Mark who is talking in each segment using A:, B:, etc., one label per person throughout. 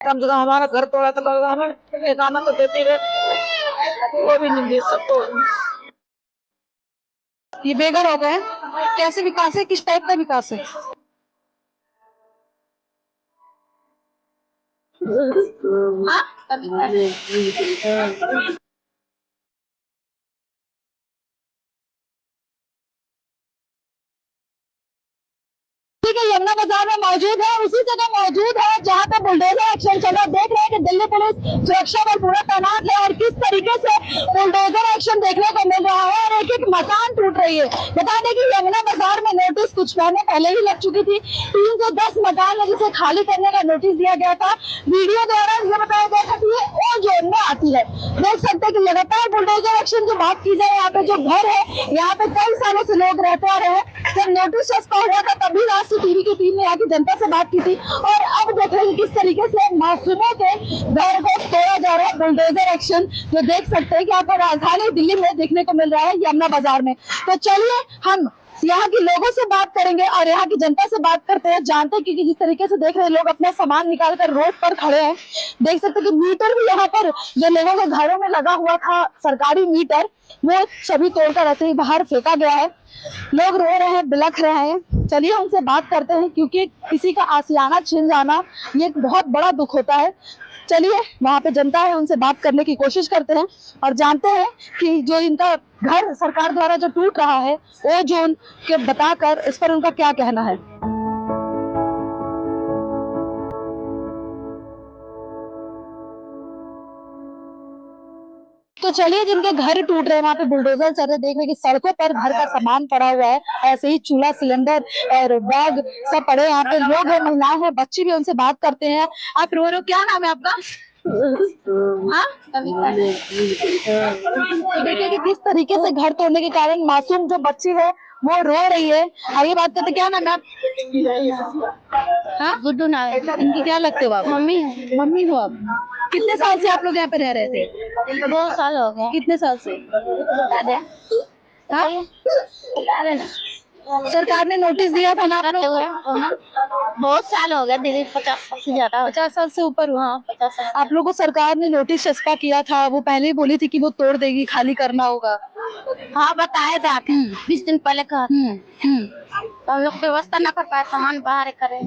A: कम से कम हमारा घर तोड़ा तो हमें एक आना तो देती रहे, वो भी नहीं दे सकते।
B: ये बेघर हो गए। कैसे विकास है, किस टाइप का विकास है? ठीक है, यमुना बाजार में मौजूद है, उसी जगह मौजूद है जहाँ पे बुलडोजर एक्शन चल रहा है। देख रहे हैं कि दिल्ली पुलिस सुरक्षा बल पूरा तैनात है और किस तरीके से बुलडोजर एक्शन देखने को मिल रहा है और एक एक मकान टूट रही है। बता दें कि यमुना बाजार में नोटिस कुछ महीने पहले ही लग चुकी थी। 310 मकान है जिसे खाली करने का नोटिस दिया गया था। वीडियो द्वारा ये बताया गया था कि ये ओ जोन में आती है। देख सकते हैं कि लगातार बुलडोजर एक्शन की बात की जाए, यहाँ पे जो घर है, यहाँ पे कई सालों से लोग रहते आ रहे हैं। जब नोटिस चस्पा हुआ था तभी राष्ट्रीय टीवी की टीम ने यहाँ की जनता से बात की थी और अब देख रहे हैं किस तरीके से मासूमों के घर को तोड़ा जा रहा है। बुलडोजर एक्शन जो देख सकते हैं कि आपको राजधानी दिल्ली में देखने को मिल रहा है यमुना बाजार में। तो चलिए हम यहाँ के लोगों से बात करेंगे और यहाँ की जनता से बात करते हैं, जानते हैं क्योंकि जिस तरीके से देख रहे हैं लोग अपना सामान निकाल कर रोड पर खड़े हैं। देख सकते हैं कि मीटर भी यहाँ पर जो लोगों के घरों में लगा हुआ था, सरकारी मीटर, वो सभी तोड़कर ऐसे ही बाहर फेंका गया है। लोग रो रहे हैं, बिलख रहे हैं। चलिए उनसे बात करते हैं क्योंकि किसी का आशियाना छिन जाना ये एक बहुत बड़ा दुख होता है। चलिए वहां पे जनता है, उनसे बात करने की कोशिश करते हैं और जानते हैं कि जो इनका घर सरकार द्वारा जो टूट रहा है वो जोन के बताकर इस पर उनका क्या कहना है। तो चलिए जिनके घर टूट रहे हैं वहां पे बुलडोजर चल रहे, देख रहे कि सड़कों पर घर का सामान पड़ा हुआ है, ऐसे ही चूल्हा, सिलेंडर और बैग सब पड़े। यहाँ पे लोग हैं, महिलाएं हैं, बच्चे भी, उनसे बात करते हैं। आप रो रहे हो, क्या नाम है आपका? हाँ? देखिए कि किस तरीके से घर तोड़ने के कारण मासूम जो बच्ची है वो रो रही है। आइए बात करते, क्या नाम है आप? हाँ, गुड्डू नाम है। इनकी क्या लगते हो आप? मम्मी। मम्मी हो आप? कितने साल से आप लोग यहाँ पे रह रहे थे? 2 साल हो गए। कितने साल से? हाँ? सरकार ने नोटिस दिया था ना आप लोग? बहुत साल हो गया दीदी, 50 साल से ज्यादा। 50 साल से ऊपर हुआ। 50 साल। आप लोग को सरकार ने नोटिस चस्पा किया था, वो पहले ही बोली थी कि वो तोड़ देगी, खाली करना होगा। हाँ बताया था, 20 दिन पहले कहा। तो हम लोग व्यवस्था न कर पाए, सामान बाहर करें।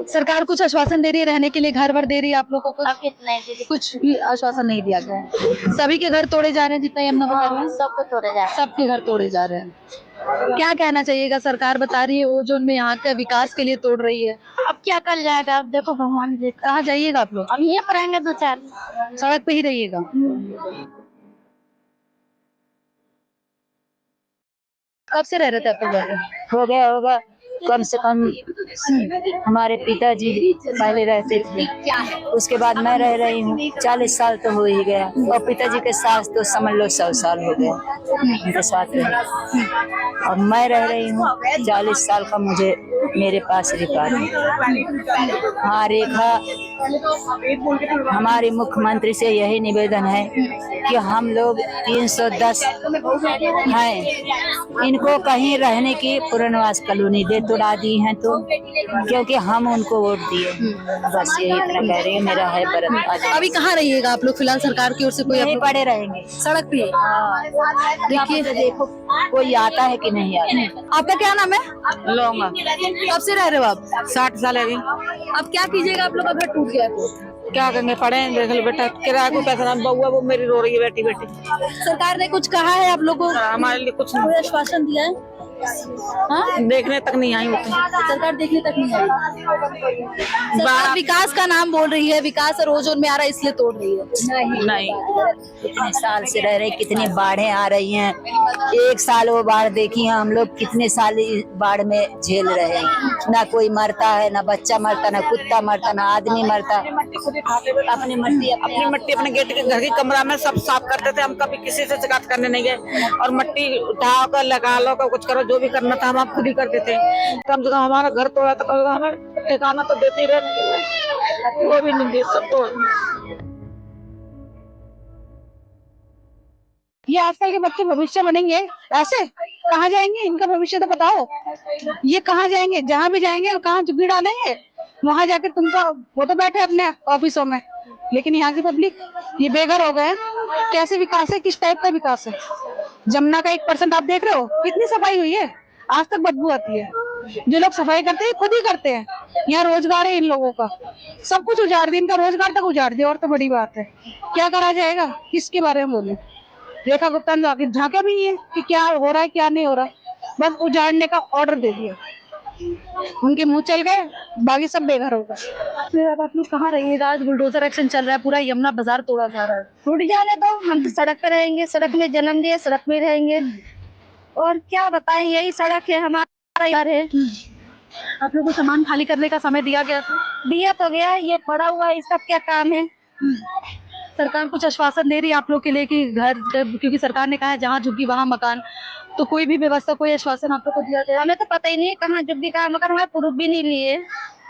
B: सरकार कुछ आश्वासन दे रही है, रहने के लिए घर भर दे रही है आप लोगों को? कुछ भी आश्वासन नहीं दिया गया है। सभी के घर तोड़े जा रहे हैं जितना यमुना बाजार में? सबको तोड़े जा रहे हैं। सबके घर तोड़े जा रहे हैं। क्या कहना चाहिएगा? सरकार बता रही है वो जोन में यहाँ के विकास के लिए तोड़ रही है, अब क्या कर जाएगा? अब देखो भगवान जी, कहाँ जाइएगा आप लोग? हम यहाँ पर रहेंगे 2-4, सड़क पे ही रहिएगा। कब से रह रहे थे आप लोग?
C: हो गया होगा कम से कम, हमारे पिताजी पहले रहते थे, उसके बाद मैं रह रही हूँ। 40 साल तो हो ही गया और पिताजी के साथ तो समझ लो 100 साल हो गया उनके साथ रहे। और मैं रह रही हूँ 40 साल का, मुझे मेरे पास रिकॉर्ड है। हाँ रेखा, हमारे मुख्यमंत्री से यही निवेदन है कि हम लोग 310 हैं, इनको कहीं रहने की पुनर्वास कॉलोनी दे तोड़ा दी है तो, क्योंकि हम उनको वोट दिए। बस यही इतना कह रही है, मेरा है बरत।
B: अभी कहाँ रहिएगा आप लोग फिलहाल? सरकार की ओर से कोई
C: यहीं पड़े रहेंगे
B: सड़क पे?
C: देखिए देखो कोई आता है कि नहीं आता।
B: आपका क्या नाम है?
A: लोंगा।
B: कब से रह रहे हो आप?
A: 60 साल है।
B: अब क्या कीजिएगा आप लोग अगर टूट गया तो?
A: क्या करेंगे, पढ़े देख लो बेटा, किराया को पैसा ना, बउआ वो मेरी रो रही है बैठी बैठी।
B: सरकार ने कुछ कहा है आप लोगों को?
A: हमारे लिए कुछ
B: कोई आश्वासन दिया है? हाँ?
A: देखने तक नहीं आई होते।
B: सरकार देखने तक नहीं आई। सरकार विकास का नाम बोल रही है, विकास और ओजोन में आ रहा है इसलिए तोड़ रही है।
A: नहीं,
C: कितने साल से रह रहे, कितनी बाढ़ें आ रही हैं। एक साल वो बाढ़ देखी है हम लोग, कितने साल इस बाढ़ में झेल रहे हैं। ना कोई मरता है, ना बच्चा मरता, ना कुत्ता मरता, ना आदमी मरता। अपनी मट्टी
A: अपने गेट के घर की कमरा में सब साफ करते थे हम, कभी किसी से शिकायत करने नहीं गए। और मट्टी उठाओ कर, लगा लो कर, कुछ करो, जो भी करना था हम खुद ही करते थे। कम से कम हमारा घर तोड़ा तो हमें ठिकाना तो देती रहे, वो भी नहीं दे सकते।
B: ये आजकल के बच्चे भविष्य बनेंगे ऐसे? कहाँ जाएंगे? इनका भविष्य तो बताओ। ये कहाँ जाएंगे? जहाँ भी जाएंगे कहाँ झुग्गी डालेंगे? वहां जाके तुमको, वो तो बैठे अपने ऑफिसों में, लेकिन यहाँ की पब्लिक ये बेघर हो गए। कैसे विकास है, किस टाइप का विकास है? जमुना का 1% आप देख रहे हो, कितनी सफाई हुई है, आज तक बदबू आती है। जो लोग सफाई करते हैं खुद ही करते हैं। यहाँ रोजगार है इन लोगों का, सब कुछ उजाड़ दिया, इनका रोजगार तक उजाड़ दिया, और तो बड़ी बात है। क्या करा जाएगा, किसके बारे में बोले? रेखा गुप्ता ने झांका भी नहीं है कि क्या हो रहा है क्या नहीं हो रहा, बस उजाड़ने का ऑर्डर दे दिया। उनके मुंह चल गए, बाकी सब बेघर हो गए। फिर अब आप लोग कहाँ रहेंगे? आज बुलडोजर एक्शन चल रहा है, पूरा यमुना बाजार तोड़ा जा रहा है।
D: टूट जाने दो, हम तो सड़क पे रहेंगे, सड़क में जन्म लिए, सड़क में रहेंगे। और क्या बताएं, यही सड़क है, हमारा घर है।
B: आप लोगों को सामान खाली करने का समय दिया गया था?
D: दिया तो गया, ये पड़ा हुआ है, इसका क्या काम है?
B: सरकार कुछ आश्वासन दे रही है आप लोग के लिए कि घर, क्योंकि सरकार ने कहा है जहाँ झुग्गी वहाँ मकान, तो कोई भी व्यवस्था, कोई आश्वासन आप लोग को दिया गया?
D: हमें तो पता ही नहीं कहाँ झुग्गी कहाँ मकान, हमारे प्रूफ भी नहीं लिए,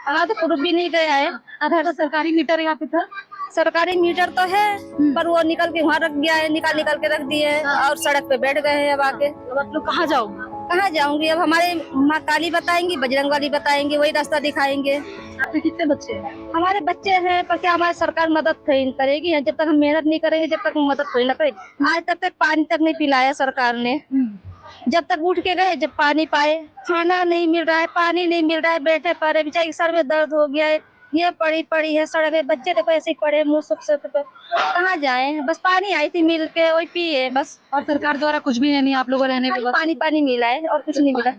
D: हमारा तो प्रूफ भी नहीं गया है।
B: आधार तो सरकारी मीटर यहाँ पे था,
D: सरकारी मीटर तो है, पर वो निकल के वहाँ रख गया है, निकाल के रख दिए है, और सड़क पे बैठ गए हैं अब आके।
B: अब आप लोग कहाँ जाओगे?
D: कहाँ जाऊंगी अब? हमारे माँ काली बताएंगी, बजरंग वाली बताएंगे, वही रास्ता दिखाएंगे।
B: आपके कितने बच्चे हैं?
D: हमारे बच्चे हैं, पर क्या हमारी सरकार मदद नहीं करेगी? जब तक हम मेहनत नहीं करेंगे, जब तक मदद थोड़ी ना करेगी। आज तक पानी तक नहीं पिलाया सरकार ने। जब तक उठ के गए, जब पानी पाए, खाना नहीं मिल रहा है, पानी नहीं मिल रहा है, बैठे पड़े, बेचारी सर में दर्द हो गया है, ये पड़ी है सड़क में, बच्चे देखो ऐसे ही पड़े मुँह सब पे, कहाँ जाए? बस पानी आई थी मिल के, वही पिए बस।
B: और सरकार द्वारा कुछ भी नहीं, आप लोगों रहने के
D: पानी पानी मिला है और कुछ नहीं मिला।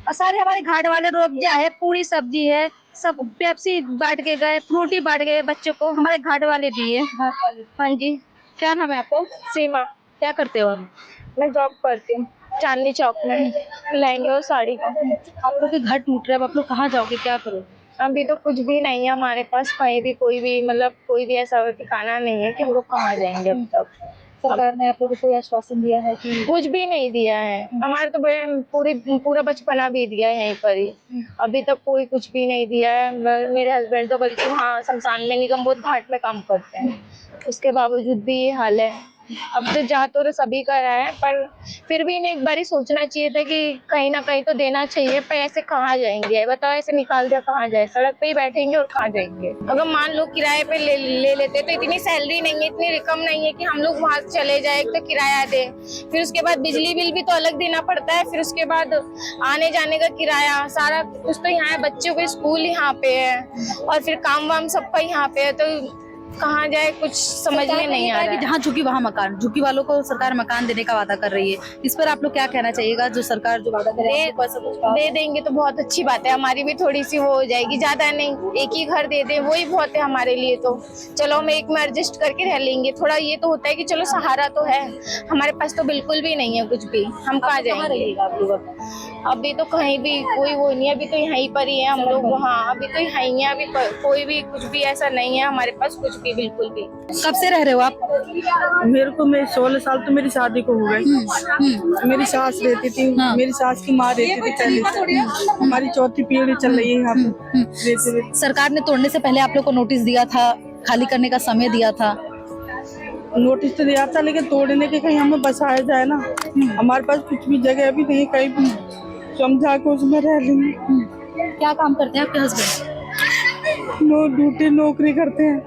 D: और सारे हमारे घाट वाले रोबजा है, पूरी सब्जी है, सब पेप्सी बांट के गए, फ्रूटी बांट गए बच्चों को, हमारे घाट वाले दिए। हाँ जी।
B: क्या नाम है आपको?
D: सीमा।
B: क्या करते हो आप?
D: मैं जॉब करती हूँ चांदनी चौक में, लहंगे और साड़ी का।
B: आप लोग के घर टूट रहे हैं, अब आप लोग कहाँ जाओगे, क्या करोगे?
D: अभी तो कुछ भी नहीं है हमारे पास, कहीं भी कोई भी मतलब कोई भी ऐसा ठिकाना नहीं है कि हम लोग कहाँ जाएंगे अब तक।
B: सरकार ने आप लोगों को कोई आश्वासन दिया है कि?
D: कुछ भी नहीं दिया है, हमारे तो पूरा बचपना भी दिया है यहीं पर ही, अभी तक कोई कुछ भी नहीं दिया है। मेरे हस्बैंड तो बल्कि वहाँ शमशान में निगम बोध घाट में काम करते हैं, उसके बावजूद भी ये हाल है। अब तो जा तो सभी कर रहे हैं, पर फिर भी इन्हें एक बार ही सोचना चाहिए था कि कहीं ना कहीं तो देना चाहिए। पर ऐसे कहाँ जाएंगे बताओ, ऐसे निकाल दिया कहाँ जाए? सड़क पे ही बैठेंगे और कहाँ जाएंगे? अगर मान लो किराए पे ले लेते तो इतनी सैलरी नहीं है, इतनी रकम नहीं है कि हम लोग वहाँ चले जाए, तो किराया दे, फिर उसके बाद बिजली बिल भी तो अलग देना पड़ता है, फिर उसके बाद आने जाने का किराया, सारा कुछ तो यहाँ है, बच्चों को स्कूल यहाँ पे है, और फिर काम वाम सबका यहाँ पे है, तो कहाँ जाए कुछ समझ में नहीं आ रहा है।
B: जहाँ झुग्गी वहाँ मकान, झुग्गी वालों को सरकार मकान देने का वादा कर रही है, इस पर आप लोग क्या कहना चाहिएगा? जो सरकार जो वादा करे
D: दे देंगे तो बहुत अच्छी बात है, हमारी भी थोड़ी सी वो हो जाएगी, ज्यादा नहीं, एक ही घर दे दे वही बहुत है हमारे लिए। तो चलो हम एक में एडजस्ट करके रह लेंगे, थोड़ा ये तो होता है कि चलो सहारा तो है, हमारे पास तो बिल्कुल भी नहीं है कुछ भी, हम कहाँ जाएंगे? अभी तो कहीं भी कोई वो नहीं है, अभी तो यहीं पर ही है हम लोग। हाँ अभी तो यहीं है, अभी कोई भी कुछ भी ऐसा नहीं है हमारे पास, कुछ भी बिल्कुल भी।
B: कब से रह रहे हो आप?
E: मेरे को 16 साल तो मेरी शादी को हो गए। मेरी सास रहती थी, मेरी सास की माँ रहती थी पहले, हमारी चौथी पीढ़ी चल रही है यहाँ पे रहते रहते।
B: सरकार ने तोड़ने से पहले आप लोग को नोटिस दिया था, खाली करने का समय दिया था?
E: नोटिस तो दिया था, लेकिन तोड़ने के कहीं हमें बसाया जाए ना, हमारे पास कुछ भी जगह भी नहीं, कहीं भी समझा के उसमें रह लेंगे।
B: क्या काम करते हैं आपके हस्बैंड?
E: ड्यूटी नौकरी करते हैं,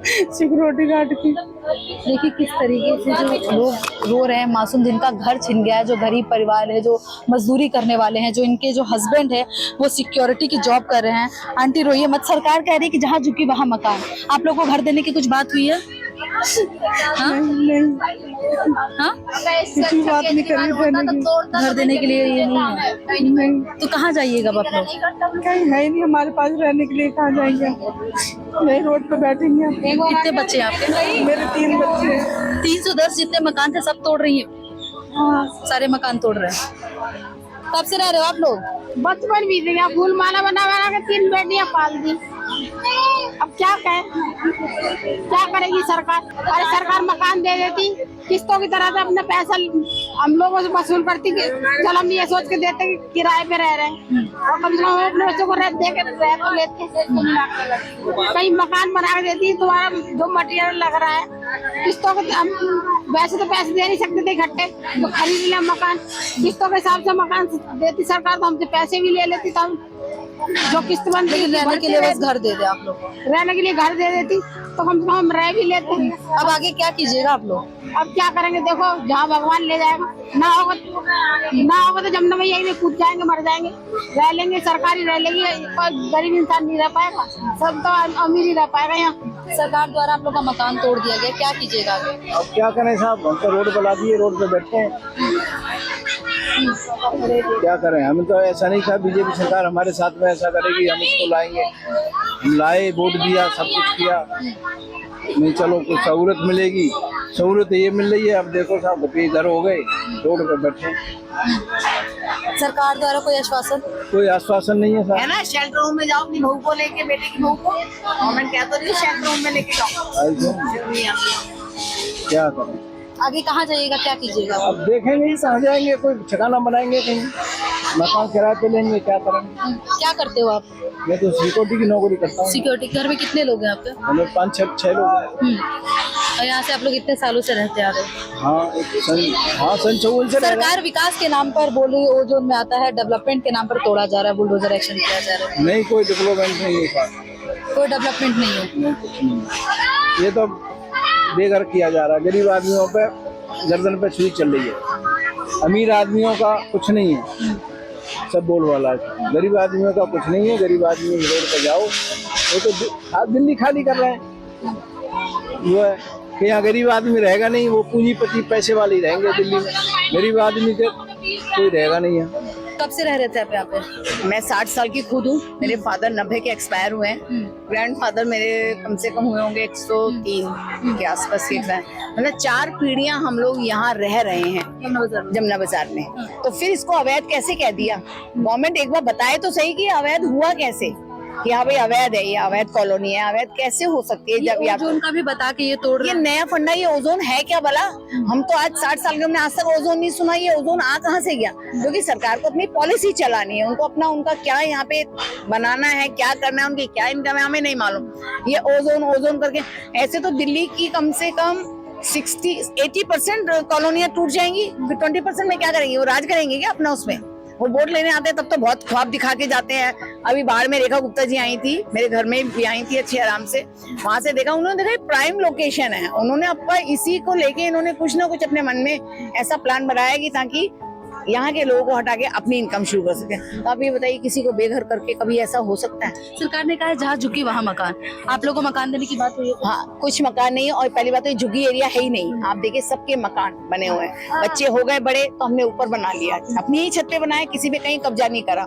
E: सिक्योरिटी गार्ड की।
B: देखिए किस तरीके से जो लोग रो रहे हैं, मासूम जिनका घर छिन गया है, जो गरीब परिवार है, जो मजदूरी करने वाले हैं, जो इनके जो हस्बैंड है वो सिक्योरिटी की जॉब कर रहे हैं। आंटी रोइए मत, सरकार कह रही है कि जहाँ झुकी वहाँ मकान। आप लोग को घर देने की कुछ बात हुई है? हाँ?
E: नहीं,
B: हाँ?
E: किसी बात नहीं करी
B: घर देने के लिए ये नहीं, तो कहाँ जाइएगा आप लोग?
E: कहीं है नहीं हमारे पास रहने के लिए, कहाँ जाएंगे? यही रोड पे बैठेंगे।
B: कितने बच्चे हैं आपके?
E: मेरे 3 बच्चे हैं।
B: 310 जितने मकान थे सब तोड़ रही है? हाँ, सारे मकान तोड़ रहे हैं। कब से रह रहे हो आप लोग?
F: बचपन भी दिया, फूल माला बना बना के 3 बेटियां पाल दी। अब क्या कहें, क्या करेगी सरकार? अरे सरकार मकान दे देती, किस्तों की तरह से अपने पैसा हम लोगों से वसूल करती, चल हम ये सोच के देते कि किराए पे रह रहे हैं, और कम से कम अपने बच्चों को दे के रह तो लेते। कहीं मकान बना के देती, तुम्हारा जो मटेरियल लग रहा है किस्तों के, हम वैसे तो पैसे दे नहीं सकते थे इकट्ठे, तो खरीद लिया मकान, किस्तों के हिसाब से मकान देती सरकार, तो हमसे पैसे भी ले लेती, तो हम जो किस्त बनती
B: लेकिन रहने के लिए बस घर दे दे आप लोग को।
F: रहने के लिए घर दे देती तो कम से कम हम रह भी लेते हैं।
B: अब आगे क्या कीजिएगा आप लोग?
F: अब क्या करेंगे, देखो जहाँ भगवान ले जाएगा, ना होगा तो जमुना मैया में कूद जाएंगे, मर जाएंगे। रह लेंगे, सरकारी रह लेंगे, कोई गरीब इंसान नहीं रह पाएगा, सब तो अमीर ही रह पाएगा यहाँ।
B: सरकार द्वारा आप लोग का मकान तोड़ दिया गया, क्या कीजिएगा आगे?
G: अब क्या करें साहब, हम तो रोड बना दिए, रोड पे बैठे हैं। क्या करें, हमें तो ऐसा नहीं था बीजेपी सरकार हमारे साथ में ऐसा करेगी हम इसको लाएंगे। हम लाए, वोट दिया, सब कुछ किया, नहीं चलो कुछ सहूलत मिलेगी, सहूलत ये मिल रही है। अब देखो साहब इधर हो गए, रोड पे बैठे।
B: सरकार द्वारा कोई आश्वासन?
G: कोई आश्वासन नहीं है
A: है
G: साहब।
A: ना, शेल्टर होम में जाओ अपनी बहू को लेके, बेटे की बहू को, गवर्नमेंट कहता है शेल्टर होम में लेके जाओ।
G: क्या करें,
B: आगे कहाँ जाइएगा, क्या कीजिएगा?
G: अब देखेंगे कहाँ जाएंगे, कोई ठिकाना बनाएंगे, कहीं मकान किराए पे लेंगे, क्या करेंगे।
B: क्या करते हो आप?
G: मैं तो सिक्योरिटी की नौकरी करता हूँ।
B: सिक्योरिटी। घर में कितने लोग हैं आपके?
G: हमें 5-6 लोग हैं।
B: और यहाँ से आप लोग इतने सालों से रहते आ रहे हैं?
G: हाँ, सन 54 से रह रहे हैं।
B: सरकार विकास के नाम पर बोल रही है, ओजोन में आता है, डेवलपमेंट के नाम पर तोड़ा जा रहा है, बुलडोजर एक्शन किया जा रहा है।
G: नहीं, कोई डेवलपमेंट नहीं है साहब।
B: कोई डेवलपमेंट नहीं है।
G: ये तो बेघर किया जा रहा है, गरीब आदमियों पे गर्दन पे सुई चल रही है। अमीर आदमियों का कुछ नहीं है, सब बोल वाला है। गरीब आदमियों का कुछ नहीं है। गरीब आदमी रोड पे जाओ, वो तो दिल्ली खाली कर रहे हैं। वो है कि यहाँ गरीब आदमी रहेगा नहीं, वो पूंजीपति पैसे वाले ही रहेंगे दिल्ली में। गरीब आदमी के कोई रहेगा नहीं है।
B: कब से रह रहे थे आप यहाँ पे?
H: मैं 60 साल की खुद हूँ। मेरे फादर 90 के एक्सपायर हुए हैं। ग्रैंडफादर मेरे कम से कम हुए होंगे 103 के आसपास के एक्सपायर। मतलब 4 पीढ़ियां हम लोग यहाँ रह रहे हैं जमुना बाजार में। तो फिर इसको अवैध कैसे कह दिया? गवर्नमेंट एक बार बताए तो सही कि अवैध हुआ कैसे, कि हाँ भाई अवैध है, ये अवैध कॉलोनी है। अवैध कैसे हो सकती है जब
B: ओजोन का भी बता के ये तोड़
H: ये नया फंडा, ये ओजोन है क्या भला? हम तो आज 60 साल के, हमने आज तक ओजोन नहीं सुना। ये ओजोन आ कहाँ से गया? क्योंकि सरकार को अपनी पॉलिसी चलानी है, उनको अपना उनका क्या यहाँ पे बनाना है, क्या करना है, उनकी क्या इनकम है, हमें नहीं मालूम। ये ओजोन करके ऐसे तो दिल्ली की कम से कम 60-80% कॉलोनियां टूट जाएंगी। फिर 20% में क्या करेंगे? वो राज करेंगे क्या अपना उसमें? वो वोट लेने आते हैं तब तो बहुत ख्वाब दिखा के जाते हैं। अभी बाहर में रेखा गुप्ता जी आई थी, मेरे घर में भी आई थी अच्छी आराम से। वहां से देखा, उन्होंने देखा प्राइम लोकेशन है। उन्होंने आपका इसी को लेके इन्होंने कुछ ना कुछ अपने मन में ऐसा प्लान बनाया कि ताकि यहाँ के लोगों को हटा के अपनी इनकम शुरू कर सके। तो आप ये बताइए, किसी को बेघर करके कभी ऐसा हो सकता है?
B: सरकार ने कहा है जहाँ झुकी वहाँ मकान। आप लोगों को मकान देने की बात हुई है?
H: हाँ, कुछ मकान नहीं है। और पहली बात तो झुग्गी एरिया है ही नहीं। आप देखिए सबके मकान बने हुए हैं। बच्चे हो गए बड़े तो हमने ऊपर बना लिया, अपनी ही छत पे बनाया, किसी पे कहीं कब्जा नहीं करा।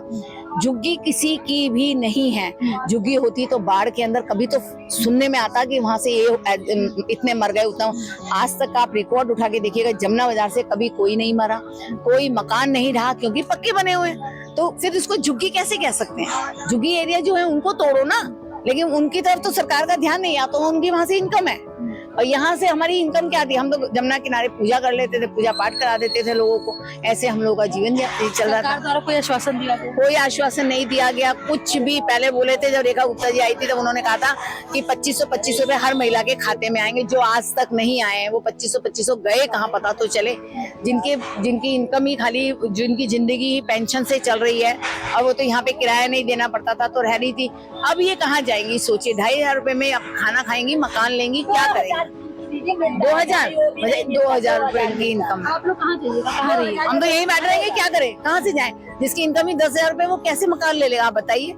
H: झुग्गी किसी की भी नहीं है। झुग्गी होती तो बाढ़ के अंदर कभी तो सुनने में आता कि वहां से ये इतने मर गए, उतना। आज तक आप रिकॉर्ड उठा के देखिएगा, जमुना बाजार से कभी कोई नहीं मरा, कोई मकान नहीं रहा, क्योंकि पक्के बने हुए हैं। तो फिर इसको झुग्गी कैसे कह सकते हैं? झुग्गी एरिया जो है उनको तोड़ो ना, लेकिन उनकी तरफ तो सरकार का ध्यान नहीं आता। उनकी वहां से इनकम है, और यहाँ से हमारी इनकम क्या थी? हम तो जमुना किनारे पूजा कर लेते थे, पूजा पाठ करा देते थे लोगों को। ऐसे हम लोगों का जीवन चल रहा था।
B: सरकार द्वारा कोई आश्वासन दिया गया?
H: कोई आश्वासन नहीं दिया गया, कुछ भी। पहले बोले थे, जब रेखा गुप्ता जी आई थी तब उन्होंने कहा था कि 2500 रुपए हर महिला के खाते में आएंगे, जो आज तक नहीं आए हैं। वो 2500 गए कहाँ पता तो चले। जिनकी इनकम ही खाली, जिनकी जिंदगी ही पेंशन से चल रही है, और वो तो यहाँ पे किराया नहीं देना पड़ता था तो रह रही थी। अब ये कहाँ जाएंगी? सोचिए, 2500 रुपए में अब खाना खाएंगी, मकान लेंगी, क्या करेंगी? 2000 रुपए की इनकम।
B: आप लोग कहाँ जाइएगा, कहाँ रहिएगा?
H: हम तो यही बैठ रहेंगे, क्या करें, कहाँ से जाएं? जिसकी इनकम ही 10,000 रुपए, वो कैसे मकान ले लेगा? आप बताइए।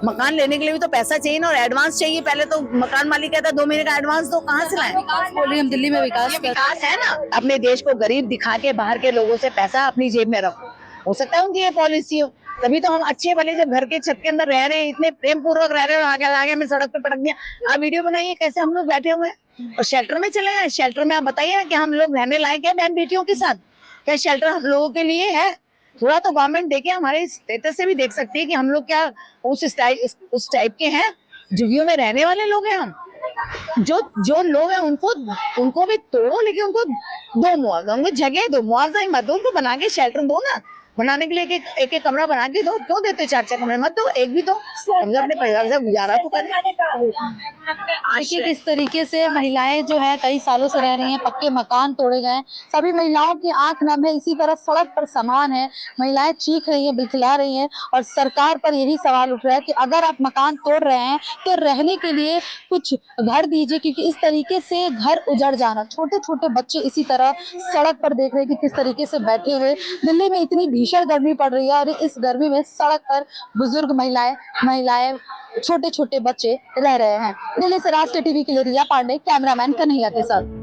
H: मकान लेने के लिए भी तो पैसा चाहिए ना, और एडवांस चाहिए। पहले तो मकान मालिक कहता है 2 महीने का एडवांस दो, कहाँ से लाएं?
B: बोलिए, हम दिल्ली में विकास
H: विकास है ना। अपने देश को गरीब दिखा के बाहर के लोगों से पैसा अपनी जेब में रखो। हो सकता है उनकी ये पॉलिसी हो, तभी तो हम अच्छे भले जब घर के छत के अंदर रह रहे हैं, इतने प्रेम पूर्वक रह रहे हैं, आगे हमें सड़क पे पटक दिया। आप वीडियो बनाइए कैसे हम लोग बैठे हुए हैं, और शेल्टर में चले गए। शेल्टर में आप बताइए ना कि हम लोग रहने लायक है बहन बेटियों के साथ? क्या शेल्टर हम लोगों के लिए है? थोड़ा तो गवर्नमेंट देखे, हमारे स्टेटस से भी देख सकती है कि हम लोग क्या उस टाइप के हैं। झुग्गियों में रहने वाले लोग हैं हम। जो लोग हैं उनको भी तोड़ो, लेकिन उनको दो मुआवजा, उनको जगह दो, मुआवजा ही मत दो, उनको बना के शेल्टर दो ना। बनाने के लिए एक एक कमरा बना के दो, क्यों देते 4-4 कमरे, मत दो, एक भी दो, हम अपने परिवार से गुजारा तो करें।
B: देखिए किस तरीके से महिलाएं जो है कई सालों से रह रही हैं, पक्के मकान तोड़े गए हैं, सभी महिलाओं की आंख नम है। इसी तरह सड़क पर सामान है, महिलाएं चीख रही हैं, बिलखिला रही हैं और सरकार पर यही सवाल उठ रहा है कि अगर आप मकान तोड़ रहे हैं तो रहने के लिए कुछ घर दीजिए, क्योंकि इस तरीके से घर उजड़ जाना, छोटे छोटे बच्चे इसी तरह सड़क पर देख रहे हैं कि किस तरीके से बैठे हुए। दिल्ली में इतनी भीषण गर्मी पड़ रही है और इस गर्मी में सड़क पर बुजुर्ग महिलाएं छोटे छोटे बच्चे रह रहे हैं। दिल्ली से राष्ट्रीय टीवी के लिए रिया पांडे, कैमरामैन कन्हैया के साथ।